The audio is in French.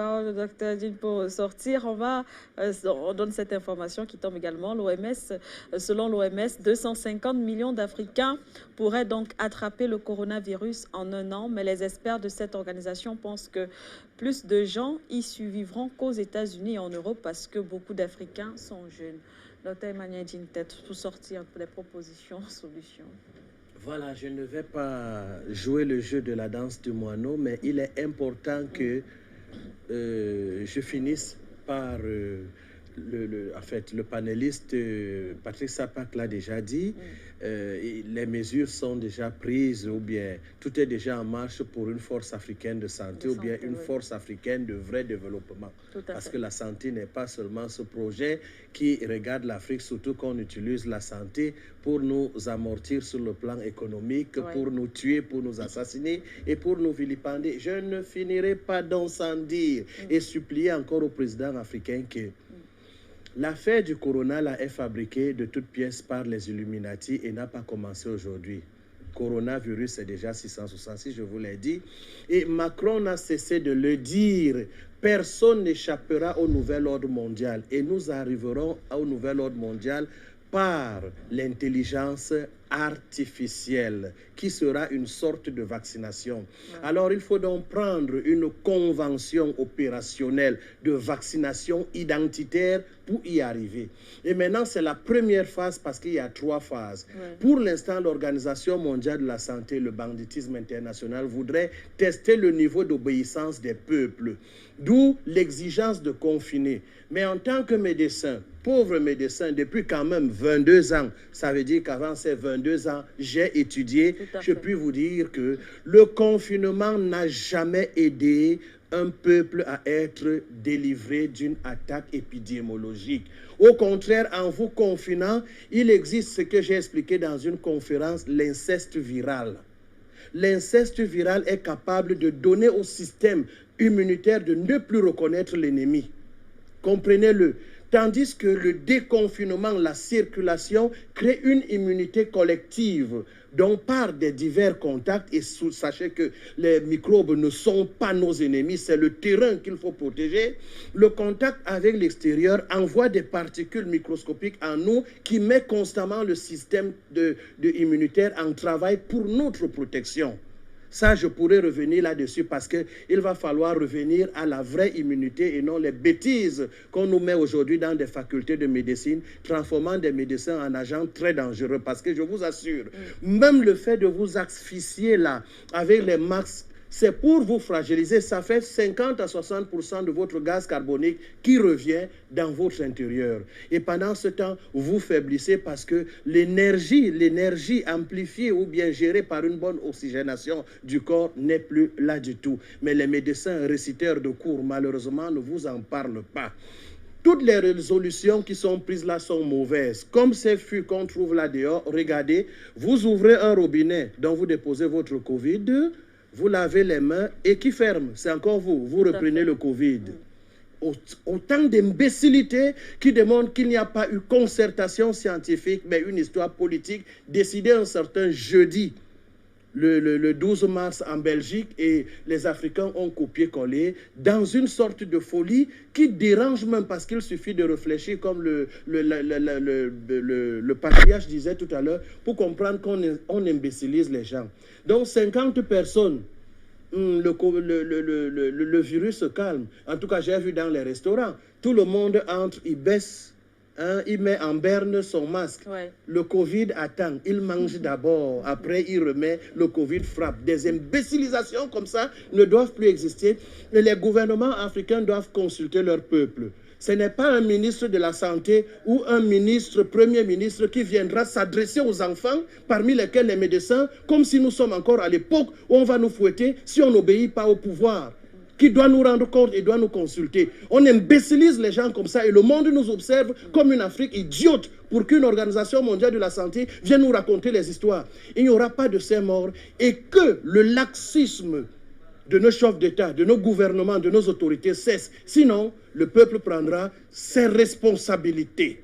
Le docteur Dine, pour sortir, on donne cette information qui tombe également. Selon l'OMS, 250 millions d'Africains pourraient donc attraper le coronavirus en un an, mais les experts de cette organisation pensent que plus de gens y survivront qu'aux États-Unis et en Europe parce que beaucoup d'Africains sont jeunes. Docteur Emmanuel Dine, peut-être pour sortir des propositions, solutions. Voilà, je ne vais pas jouer le jeu de la danse du moineau, mais il est important que je finisse par le panéliste Patrick Sapak l'a déjà dit, les mesures sont déjà prises ou bien tout est déjà en marche pour une force africaine de santé ou bien une force africaine de vrai développement. Parce que la santé n'est pas seulement ce projet qui regarde l'Afrique, surtout qu'on utilise la santé pour nous amortir sur le plan économique, pour nous tuer, pour nous assassiner et pour nous vilipender. Je ne finirai pas donc sans dire et supplier encore au président africain que l'affaire du corona là, est fabriquée de toutes pièces par les Illuminati et n'a pas commencé aujourd'hui. Coronavirus, c'est déjà 666, je vous l'ai dit. Et Macron n'a cessé de le dire. Personne n'échappera au nouvel ordre mondial. Et nous arriverons au nouvel ordre mondial par l'intelligence artificielle, qui sera une sorte de vaccination. Alors, il faut donc prendre une convention opérationnelle de vaccination identitaire pour y arriver. Et maintenant, c'est la première phase parce qu'il y a 3 phases. Pour l'instant, l'Organisation mondiale de la santé, le banditisme international, voudrait tester le niveau d'obéissance des peuples, d'où l'exigence de confiner. Mais en tant que médecin, pauvre médecin, depuis quand même 22 ans, ça veut dire qu'avant ces 22 ans, j'ai étudié, je puis vous dire que le confinement n'a jamais aidé un peuple à être délivré d'une attaque épidémiologique. Au contraire, en vous confinant, il existe ce que j'ai expliqué dans une conférence, l'inceste viral. L'inceste viral est capable de donner au système immunitaire de ne plus reconnaître l'ennemi. Comprenez-le. Tandis que le déconfinement, la circulation, crée une immunité collective. Donc, par des divers contacts, et sachez que les microbes ne sont pas nos ennemis, c'est le terrain qu'il faut protéger. Le contact avec l'extérieur envoie des particules microscopiques en nous qui met constamment le système immunitaire en travail pour notre protection. Ça, je pourrais revenir là-dessus parce qu'il va falloir revenir à la vraie immunité et non les bêtises qu'on nous met aujourd'hui dans des facultés de médecine, transformant des médecins en agents très dangereux. Parce que je vous assure, même le fait de vous asphyxier là, avec les masques, c'est pour vous fragiliser. Ça fait 50 à 60% de votre gaz carbonique qui revient dans votre intérieur. Et pendant ce temps, vous faiblissez parce que l'énergie amplifiée ou bien gérée par une bonne oxygénation du corps n'est plus là du tout. Mais les médecins réciteurs de cours, malheureusement, ne vous en parlent pas. Toutes les résolutions qui sont prises là sont mauvaises. Comme ces fûts qu'on trouve là dehors, regardez, vous ouvrez un robinet dont vous déposez votre Covid, vous lavez les mains et qui ferme? C'est encore vous. Vous reprenez le Covid. Autant d'imbécilité qui démontrent qu'il n'y a pas eu concertation scientifique, mais une histoire politique décidée un certain jeudi, le 12 mars en Belgique, et les Africains ont copié-collé dans une sorte de folie qui dérange même parce qu'il suffit de réfléchir comme le patriarche disait tout à l'heure pour comprendre qu'on imbécilise les gens. Donc 50 personnes, le virus se calme. En tout cas, j'ai vu dans les restaurants, tout le monde entre, il baisse, il met en berne son masque. Le Covid attend, il mange d'abord, après il remet, le Covid frappe. Des imbécilisations comme ça ne doivent plus exister. Et les gouvernements africains doivent consulter leur peuple. Ce n'est pas un ministre de la Santé ou un ministre, premier ministre, qui viendra s'adresser aux enfants, parmi lesquels les médecins, comme si nous sommes encore à l'époque où on va nous fouetter si on n'obéit pas au pouvoir, qui doit nous rendre compte et doit nous consulter. On imbécilise les gens comme ça et le monde nous observe comme une Afrique idiote pour qu'une organisation mondiale de la santé vienne nous raconter les histoires. Il n'y aura pas de ces morts et que le laxisme de nos chefs d'État, de nos gouvernements, de nos autorités cesse. Sinon, le peuple prendra ses responsabilités.